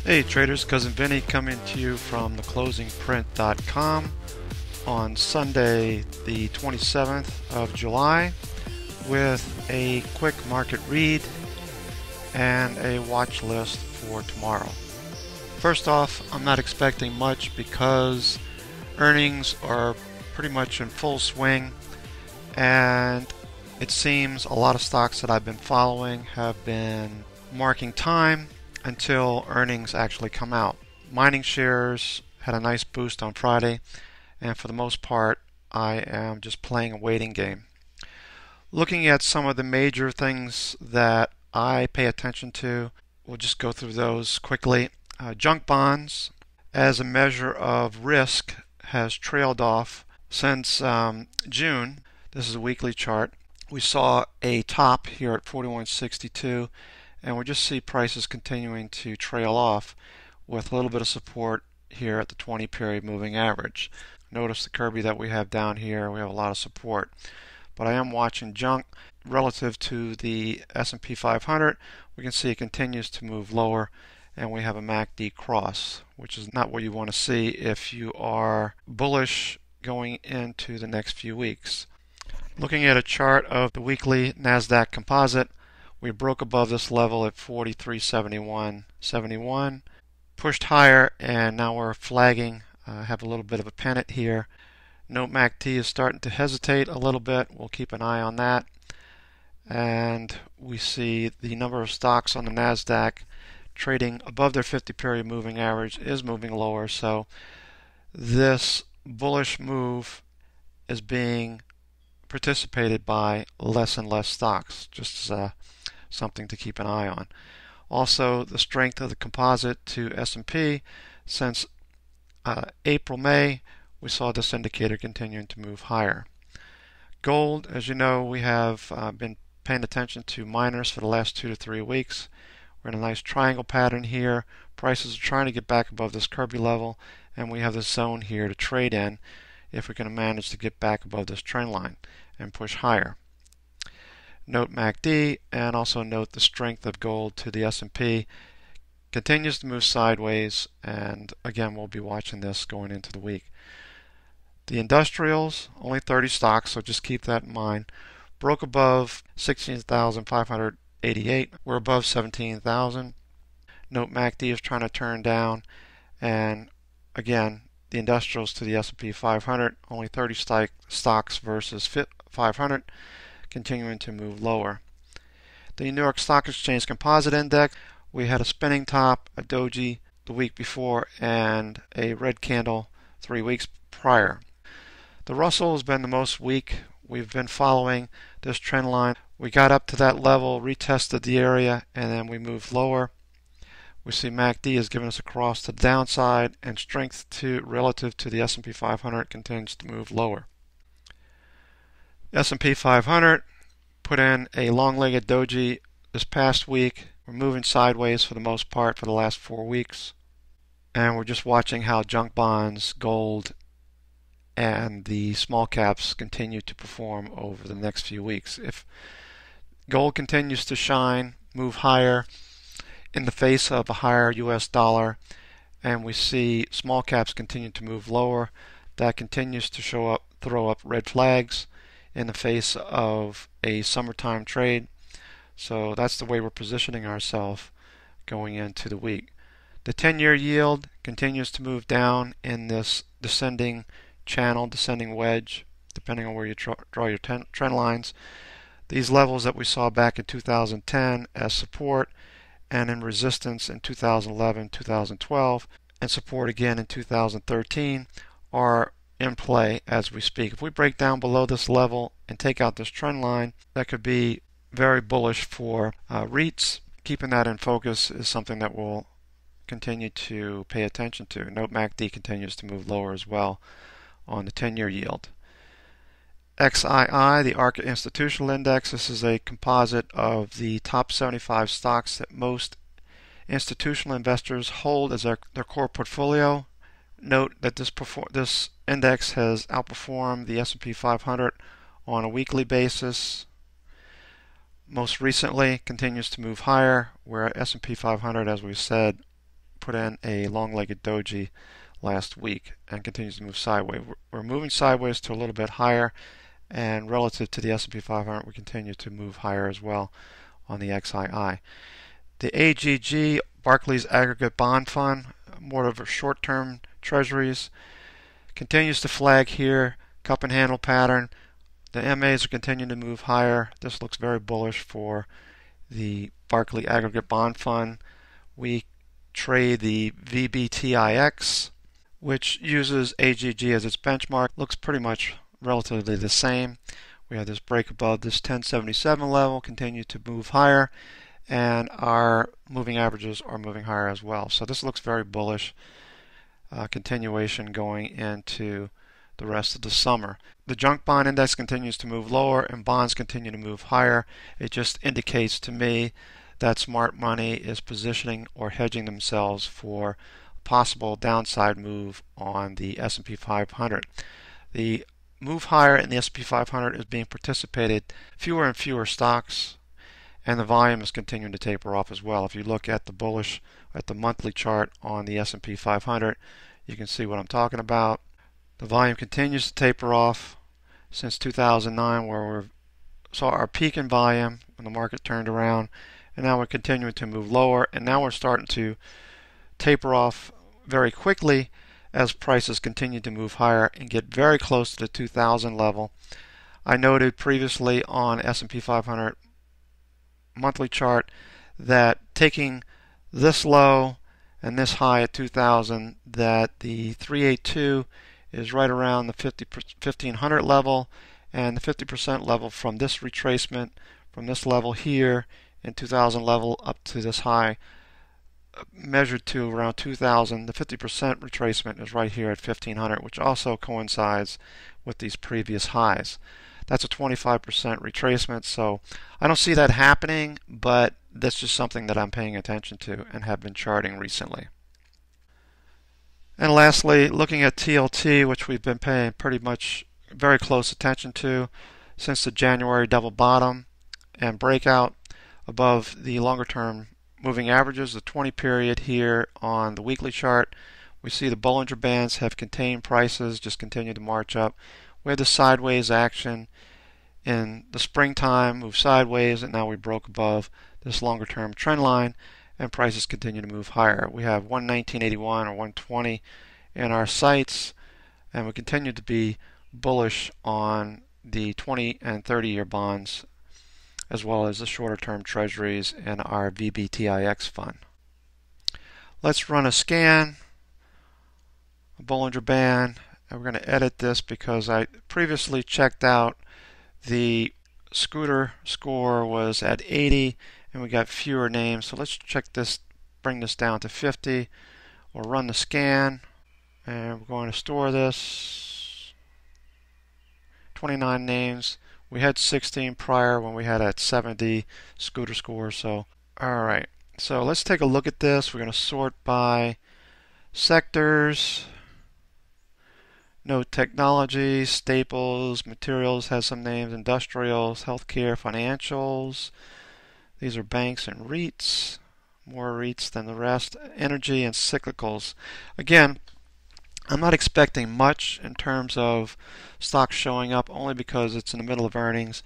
Hey traders, Cousin Vinny coming to you from theclosingprint.com on Sunday the 27th of July with a quick market read and a watch list for tomorrow. First off, I'm not expecting much because earnings are pretty much in full swing, and it seems a lot of stocks that I've been following have been marking time until earnings actually come out. Mining shares had a nice boost on Friday, and for the most part I am just playing a waiting game. Looking at some of the major things that I pay attention to, we'll just go through those quickly. Junk bonds, as a measure of risk, has trailed off since June. This is a weekly chart. We saw a top here at 41.62, and we just see prices continuing to trail off with a little bit of support here at the 20 period moving average. Notice the Kirby that we have down here, we have a lot of support. But I am watching junk relative to the S&P 500. We can see it continues to move lower, and we have a MACD cross, which is not what you want to see if you are bullish going into the next few weeks. Looking at a chart of the weekly Nasdaq Composite, we broke above this level at 43.71.71, pushed higher, and now we're flagging. Have a little bit of a pennant here. Note MACD is starting to hesitate a little bit. We'll keep an eye on that. And we see the number of stocks on the Nasdaq trading above their 50 period moving average is moving lower. So this bullish move is being participated by less and less stocks, just as something to keep an eye on. Also, the strength of the composite to S&P since April-May, we saw this indicator continuing to move higher. Gold, as you know, we have been paying attention to miners for the last 2 to 3 weeks. We're in a nice triangle pattern here. Prices are trying to get back above this Kirby level, and we have this zone here to trade in if we're going to manage to get back above this trend line and push higher. Note MACD, and also note the strength of gold to the S&P continues to move sideways, and again we'll be watching this going into the week. The industrials, only 30 stocks, so just keep that in mind, broke above 16,588. We're above 17,000. Note MACD is trying to turn down, and again the industrials to the S&P 500, only 30 stocks versus 500, continuing to move lower. The New York Stock Exchange Composite Index, we had a spinning top, a doji the week before, and a red candle 3 weeks prior. The Russell has been the most weak. We've been following this trend line. We got up to that level, retested the area, and then we moved lower. We see MACD has given us a cross to the downside, and strength relative to the S&P 500 continues to move lower. S&P 500 put in a long-legged doji this past week. We're moving sideways for the most part for the last 4 weeks, and we're just watching how junk bonds, gold, and the small caps continue to perform over the next few weeks. If gold continues to shine, move higher in the face of a higher US dollar, and we see small caps continue to move lower, that continues to throw up red flags in the face of a summertime trade. So that's the way we're positioning ourselves going into the week. The 10-year yield continues to move down in this descending channel, descending wedge, depending on where you draw your trend lines. These levels that we saw back in 2010 as support and in resistance in 2011, 2012, and support again in 2013 are in play as we speak. If we break down below this level and take out this trend line, that could be very bullish for REITs. Keeping that in focus is something that we'll continue to pay attention to. Note MACD continues to move lower as well on the 10-year yield. XII, the Arca Institutional Index, this is a composite of the top 75 stocks that most institutional investors hold as their core portfolio. Note that this index has outperformed the S&P 500 on a weekly basis. Most recently continues to move higher, where S&P 500, as we said, put in a long-legged doji last week and continues to move sideways. We're moving sideways to a little bit higher, and relative to the S&P 500, we continue to move higher as well on the XII. The AGG, Barclays Aggregate Bond Fund, more of a short-term treasuries, continues to flag here, cup and handle pattern. The MAs are continuing to move higher. This looks very bullish for the Barclays Aggregate Bond Fund. We trade the VBTIX, which uses AGG as its benchmark. Looks pretty much relatively the same. We have this break above this 1077 level, continue to move higher, and our moving averages are moving higher as well. So this looks very bullish. Continuation going into the rest of the summer. The junk bond index continues to move lower and bonds continue to move higher. It just indicates to me that smart money is positioning or hedging themselves for a possible downside move on the S&P 500. The move higher in the S&P 500 is being participated fewer and fewer stocks, and the volume is continuing to taper off as well. If you look at the monthly chart on the S&P 500, you can see what I'm talking about. The volume continues to taper off since 2009, where we saw our peak in volume when the market turned around, and now we're continuing to move lower, and now we're starting to taper off very quickly as prices continue to move higher and get very close to the 2000 level. I noted previously on S&P 500 monthly chart that taking this low and this high at 2000, that the 382 is right around the 1500 level, and the 50% level from this retracement from this level here in 2000 level up to this high measured to around 2000. The 50% retracement is right here at 1500, which also coincides with these previous highs. That's a 25% retracement, so I don't see that happening, but that's just something that I'm paying attention to and have been charting recently. And lastly, looking at TLT, which we've been paying pretty much very close attention to since the January double bottom and breakout above the longer term moving averages, the 20 period here on the weekly chart. We see the Bollinger Bands have contained prices, just continue to march up. We had the sideways action in the springtime, move sideways, and now we broke above this longer term trend line, and prices continue to move higher. We have 119.81 or 120 in our sights, and we continue to be bullish on the 20 and 30 year bonds, as well as the shorter term treasuries and our VBTIX fund. Let's run a scan, a Bollinger Band, and we're going to edit this because I previously checked out the scooter score was at 80 and we got fewer names. So let's check this, bring this down to 50. We'll run the scan and we're going to store this. 29 names. We had 16 prior when we had at 70 scooter score. So, alright. So let's take a look at this. We're going to sort by sectors. Note technology, staples, materials has some names, industrials, healthcare, financials. These are banks and REITs, more REITs than the rest. Energy and cyclicals. Again, I'm not expecting much in terms of stocks showing up only because it's in the middle of earnings.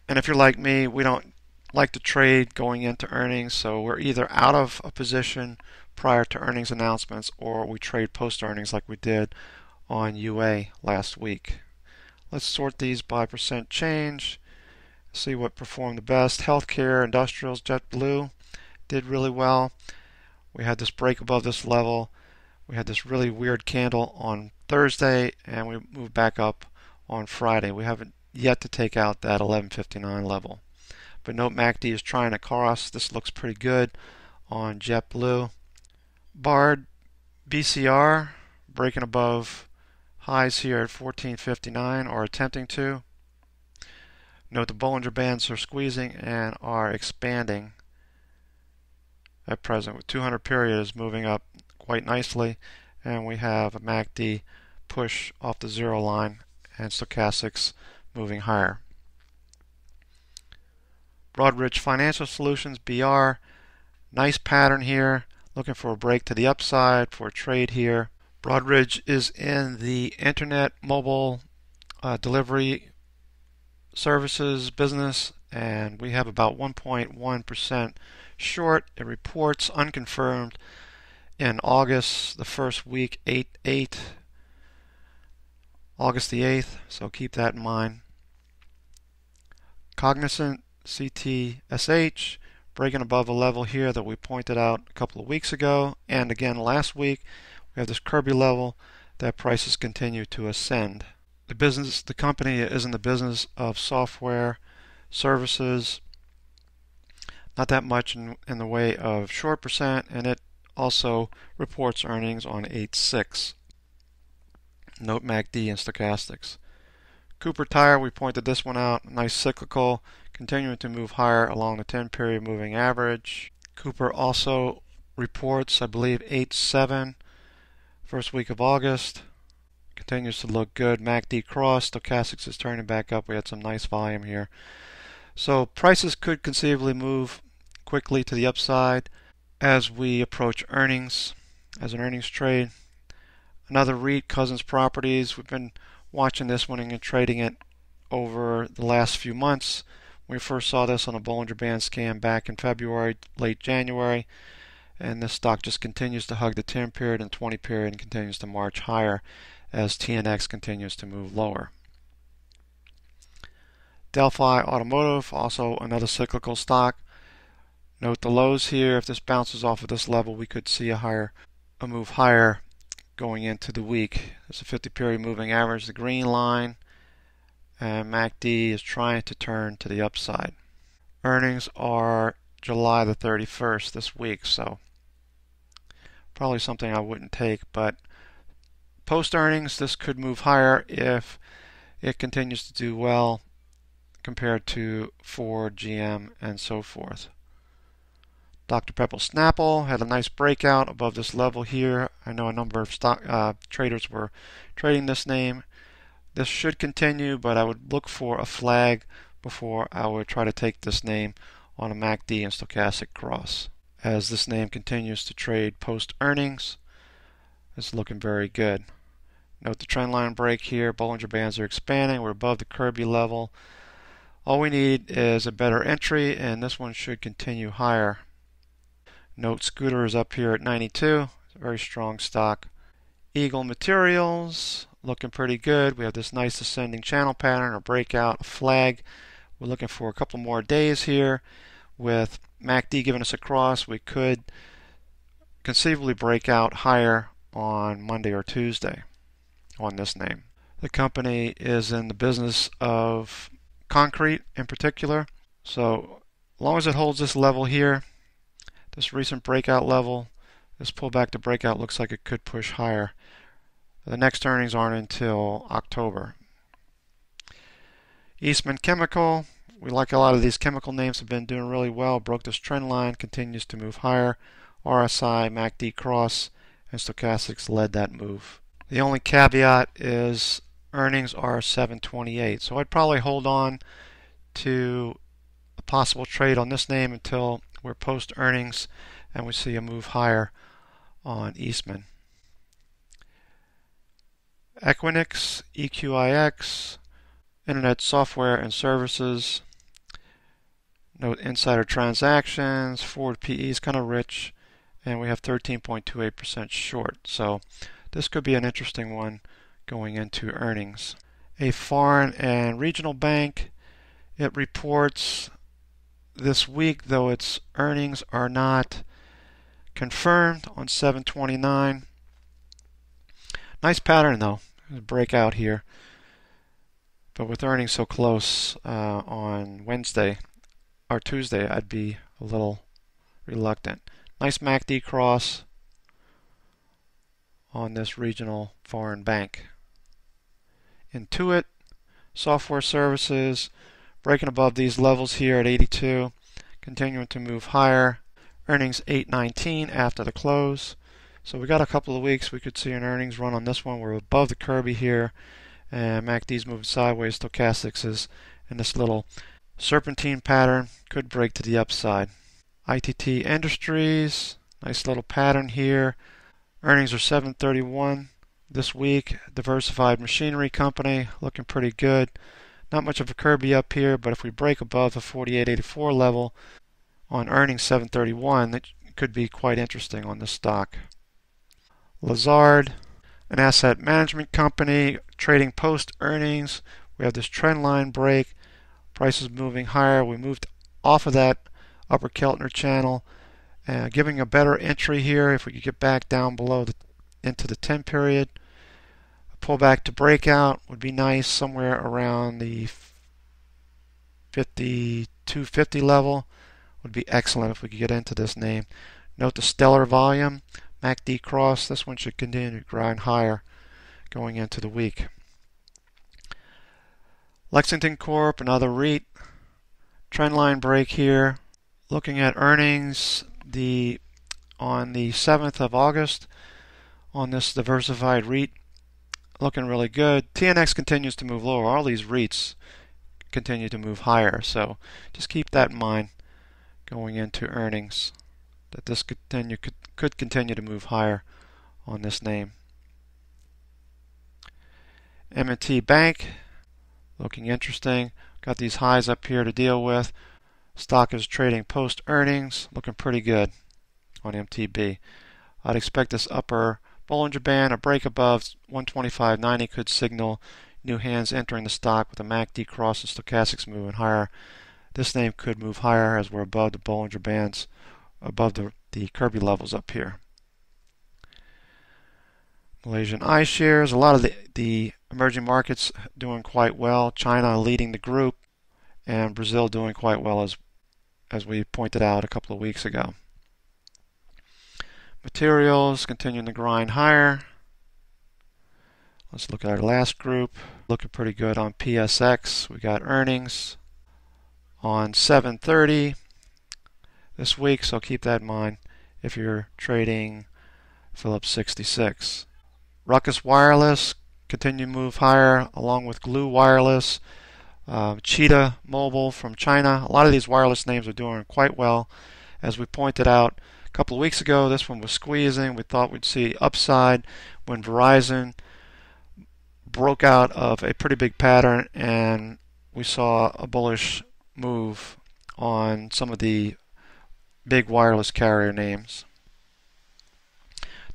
And if you're like me, we don't like to trade going into earnings, so we're either out of a position prior to earnings announcements or we trade post earnings like we did on UA last week. Let's sort these by percent change, see what performed the best. Healthcare, industrials, JetBlue did really well. We had this break above this level. We had this really weird candle on Thursday and we moved back up on Friday. We haven't yet to take out that 1159 level. But note MACD is trying to cross. This looks pretty good on JetBlue. BARD, BCR breaking above highs here at 1459 or attempting to. Note the Bollinger Bands are squeezing and are expanding at present, with 200 period is moving up quite nicely, and we have a MACD push off the zero line and stochastics moving higher. Broadridge Financial Solutions, BR, nice pattern here, looking for a break to the upside for a trade here. Broadridge is in the internet mobile delivery services business, and we have about 1.1% short. It reports unconfirmed in August, the first week, August the 8th, so keep that in mind. Cognizant, CTSH, breaking above a level here that we pointed out a couple of weeks ago, and again last week. We have this Kirby level that prices continue to ascend. The company is in the business of software services, not that much in the way of short percent, and it also reports earnings on 8/6. Note MACD and stochastics. Cooper Tire, we pointed this one out, nice cyclical, continuing to move higher along the 10-period moving average. Cooper also reports, I believe, 8/7, first week of August. Continues to look good. MACD cross, stochastics is turning back up. We had some nice volume here. So prices could conceivably move quickly to the upside as we approach earnings, as an earnings trade. Another REIT, Cousins Properties. We've been watching this one and trading it over the last few months. We first saw this on a Bollinger Band scan back in February, late January, and this stock just continues to hug the 10-period and 20-period and continues to march higher as TNX continues to move lower. Delphi Automotive, also another cyclical stock. Note the lows here. If this bounces off of this level, we could see a move higher going into the week. There's a 50-period moving average, the green line, and MACD is trying to turn to the upside. Earnings are July the 31st this week, so probably something I wouldn't take, but post earnings this could move higher if it continues to do well compared to Ford, GM, and so forth. Dr. Pepper Snapple had a nice breakout above this level here. I know a number of traders were trading this name. This should continue, but I would look for a flag before I would try to take this name on a MACD and stochastic cross. As this name continues to trade post earnings, it's looking very good. Note the trend line break here. Bollinger Bands are expanding. We're above the Kirby level. All we need is a better entry, and this one should continue higher. Note Scooter is up here at 92. It's a very strong stock. Eagle Materials looking pretty good. We have this nice ascending channel pattern, a breakout, a flag. We're looking for a couple more days here. With MACD giving us a cross, we could conceivably break out higher on Monday or Tuesday on this name. The company is in the business of concrete in particular. So as long as it holds this level here, this recent breakout level, this pullback to breakout looks like it could push higher. The next earnings aren't until October. Eastman Chemical, we like a lot of these chemical names, have been doing really well. Broke this trend line, continues to move higher. RSI, MACD cross, and stochastics led that move. The only caveat is earnings are 7/28, so I'd probably hold on to a possible trade on this name until we're post earnings and we see a move higher on Eastman. Equinix, EQIX, Internet Software and Services. Note insider transactions, forward PE is kind of rich, and we have 13.28% short. So this could be an interesting one going into earnings. A foreign and regional bank, it reports this week, though its earnings are not confirmed, on 7/29. Nice pattern though, a breakout here. But with earnings so close on Wednesday or Tuesday, I'd be a little reluctant. Nice MACD cross on this regional foreign bank. Intuit, software services, breaking above these levels here at 82, continuing to move higher. Earnings 8/19 after the close. So we got a couple of weeks. We could see an earnings run on this one. We're above the Kirby here, and MACD's moving sideways. Stochastics is in this little serpentine pattern, could break to the upside. ITT Industries, Nice little pattern here. Earnings are 731 this week. Diversified machinery company, looking pretty good. Not much of a Kirby up here, but if we break above the 48.84 level on earnings 731, that could be quite interesting on this stock. Lazard, an asset management company, trading post earnings. We have this trend line break. Prices moving higher. We moved off of that upper Keltner channel, giving a better entry here if we could get back down below into the 10 period. A pullback to breakout would be nice, somewhere around the 52.50 level would be excellent if we could get into this name. Note the stellar volume. MACD cross. This one should continue to grind higher going into the week. Lexington Corp, another REIT. Trend line break here. Looking at earnings on the 7th of August on this diversified REIT, looking really good. TNX continues to move lower. All these REITs continue to move higher, so just keep that in mind going into earnings, that this could continue to move higher on this name. M&T Bank, looking interesting. Got these highs up here to deal with. Stock is trading post earnings, looking pretty good on MTB. I'd expect this upper Bollinger Band, a break above 125.90 could signal new hands entering the stock with a MACD cross and stochastics moving higher. This name could move higher as we're above the Bollinger Bands, above the Kirby levels up here. Malaysian iShares, a lot of the emerging markets doing quite well. China leading the group, and Brazil doing quite well as we pointed out a couple of weeks ago. Materials continuing to grind higher. Let's look at our last group. Looking pretty good on PSX. We got earnings on 7:30 this week, so keep that in mind if you're trading Phillips 66. Ruckus Wireless continue to move higher along with Glue Wireless. Cheetah Mobile from China. A lot of these wireless names are doing quite well. As we pointed out a couple of weeks ago, this one was squeezing. We thought we'd see upside when Verizon broke out of a pretty big pattern, and we saw a bullish move on some of the big wireless carrier names.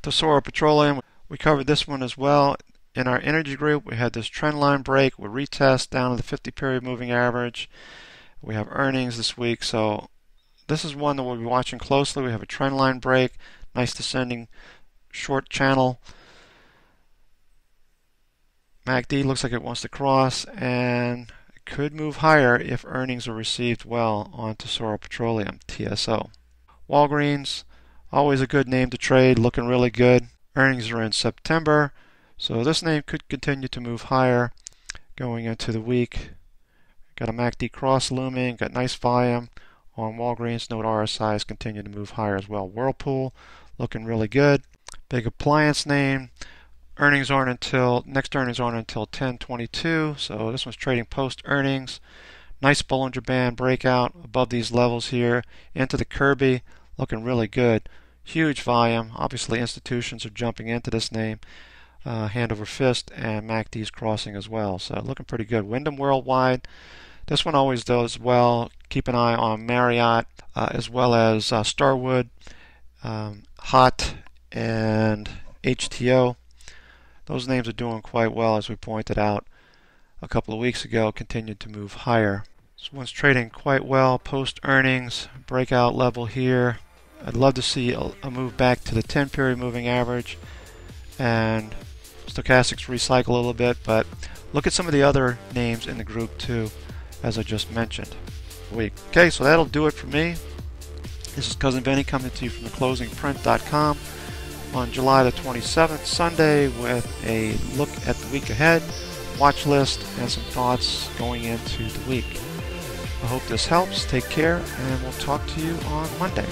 Tesoro Petroleum, we covered this one as well. In our energy group, we had this trend line break. We retest down to the 50 period moving average. We have earnings this week, so this is one that we'll be watching closely. We have a trend line break, nice descending short channel. MACD looks like it wants to cross, and it could move higher if earnings are received well on Tesoro Petroleum, TSO. Walgreens, always a good name to trade, looking really good. Earnings are in September, so this name could continue to move higher going into the week. Got a MACD cross looming, got nice volume on Walgreens. Note RSIs continue to move higher as well. Whirlpool, looking really good. Big appliance name. Next earnings aren't until 10/22, so this one's trading post earnings. Nice Bollinger Band breakout above these levels here into the Kirby, looking really good. Huge volume. Obviously institutions are jumping into this name, hand over fist, and MACD's crossing as well, so looking pretty good. Wyndham Worldwide, this one always does well. Keep an eye on Marriott as well as Starwood, HOT, and HTO. Those names are doing quite well, as we pointed out a couple of weeks ago, continued to move higher. This one's trading quite well post earnings, breakout level here. I'd love to see a move back to the 10 period moving average and stochastics recycle a little bit, but look at some of the other names in the group too, as I just mentioned. Okay, so that'll do it for me. This is Cousin Vinny coming to you from theclosingprint.com on July the 27th, Sunday, with a look at the week ahead, watch list, and some thoughts going into the week. I hope this helps. Take care, and we'll talk to you on Monday.